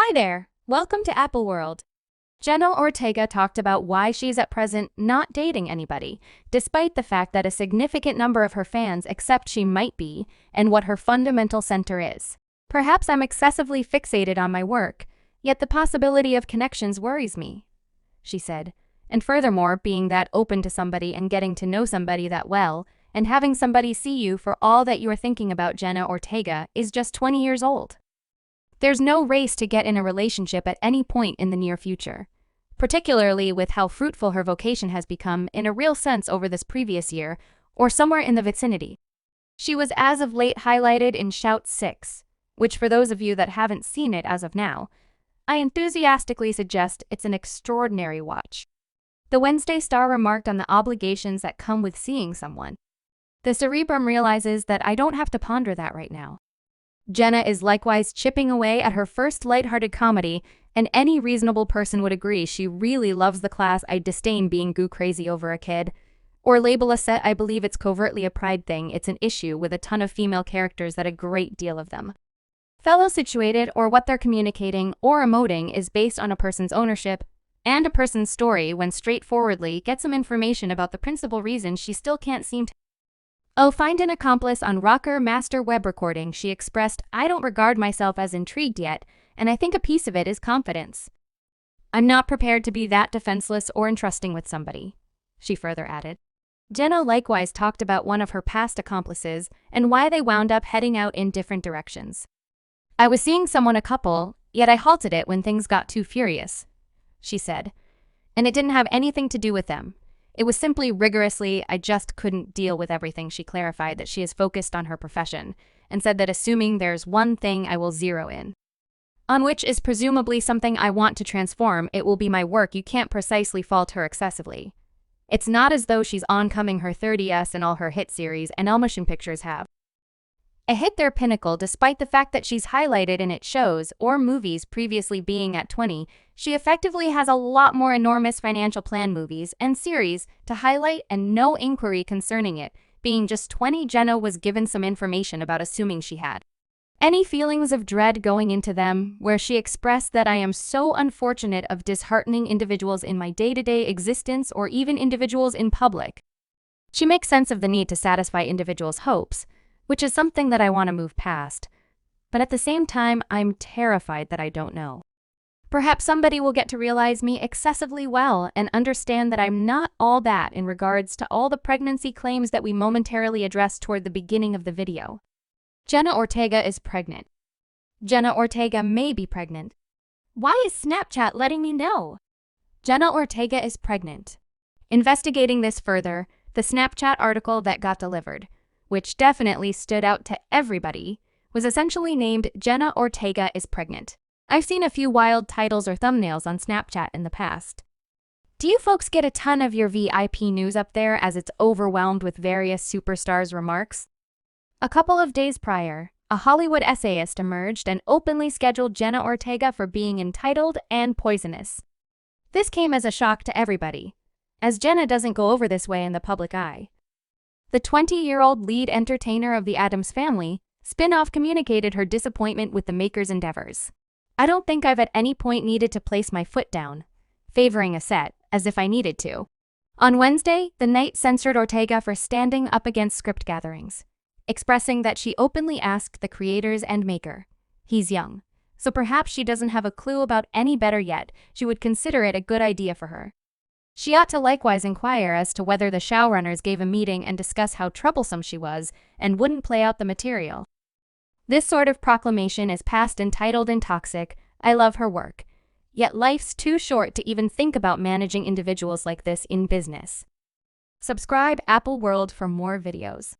Hi there, welcome to Apple World. Jenna Ortega talked about why she's at present not dating anybody, despite the fact that a significant number of her fans accept she might be, and what her fundamental center is. Perhaps I'm excessively fixated on my work, yet the possibility of connections worries me, she said. And furthermore, being that open to somebody and getting to know somebody that well, and having somebody see you for all that you are thinking about Jenna Ortega is just 20 years old. There's no race to get in a relationship at any point in the near future, particularly with how fruitful her vocation has become in a real sense over this previous year, or somewhere in the vicinity. She was as of late highlighted in Shout 6, which for those of you that haven't seen it as of now, I enthusiastically suggest it's an extraordinary watch. The Wednesday star remarked on the obligations that come with seeing someone. The cerebrum realizes that I don't have to ponder that right now. Jenna is likewise chipping away at her first lighthearted comedy, and any reasonable person would agree she really loves the class I disdain being goo crazy over a kid. Or label a set I believe it's covertly a pride thing, it's an issue with a ton of female characters that a great deal of them. Fellow situated or what they're communicating or emoting is based on a person's ownership and a person's story when straightforwardly get some information about the principal reason she still can't seem to find an accomplice on Rocker Master web recording. She expressed, I don't regard myself as intrigued yet, and I think a piece of it is confidence. I'm not prepared to be that defenseless or entrusting with somebody, she further added. Jenna likewise talked about one of her past accomplices and why they wound up heading out in different directions. I was seeing someone a couple, yet I halted it when things got too furious, she said. And it didn't have anything to do with them. It was simply rigorously, I just couldn't deal with everything. She clarified that she is focused on her profession, and said that assuming there's one thing I will zero in on, which is presumably something I want to transform, it will be my work. You can't precisely fault her excessively. It's not as though she's oncoming her 30s and all her hit series and motion pictures have hit their pinnacle, despite the fact that she's highlighted in its shows or movies previously being at 20, she effectively has a lot more enormous financial plan movies and series to highlight and no inquiry concerning it. Being just 20, Jenna was given some information about assuming she had any feelings of dread going into them, where she expressed that I am so unfortunate of disheartening individuals in my day-to-day existence or even individuals in public. She makes sense of the need to satisfy individuals' hopes, which is something that I want to move past. But at the same time, I'm terrified that I don't know. Perhaps somebody will get to realize me excessively well and understand that I'm not all that in regards to all the pregnancy claims that we momentarily addressed toward the beginning of the video. Jenna Ortega is pregnant. Jenna Ortega may be pregnant. Why is Snapchat letting me know? Jenna Ortega is pregnant. Investigating this further, the Snapchat article that got delivered, which definitely stood out to everybody, was essentially named Jenna Ortega is pregnant. I've seen a few wild titles or thumbnails on Snapchat in the past. Do you folks get a ton of your VIP news up there as it's overwhelmed with various superstars' remarks? A couple of days prior, a Hollywood essayist emerged and openly scheduled Jenna Ortega for being entitled and poisonous. This came as a shock to everybody, as Jenna doesn't go over this way in the public eye. The 20-year-old lead entertainer of the Addams Family spin-off communicated her disappointment with the maker's endeavors. I don't think I've at any point needed to place my foot down, favoring a set, as if I needed to. On Wednesday, the Night censored Ortega for standing up against script gatherings, expressing that she openly asked the creators and maker. He's young, so perhaps she doesn't have a clue about any better yet. She would consider it a good idea for her. She ought to likewise inquire as to whether the showrunners gave a meeting and discuss how troublesome she was and wouldn't play out the material. This sort of proclamation is past entitled and toxic. I love her work. Yet life's too short to even think about managing individuals like this in business. Subscribe Apple World for more videos.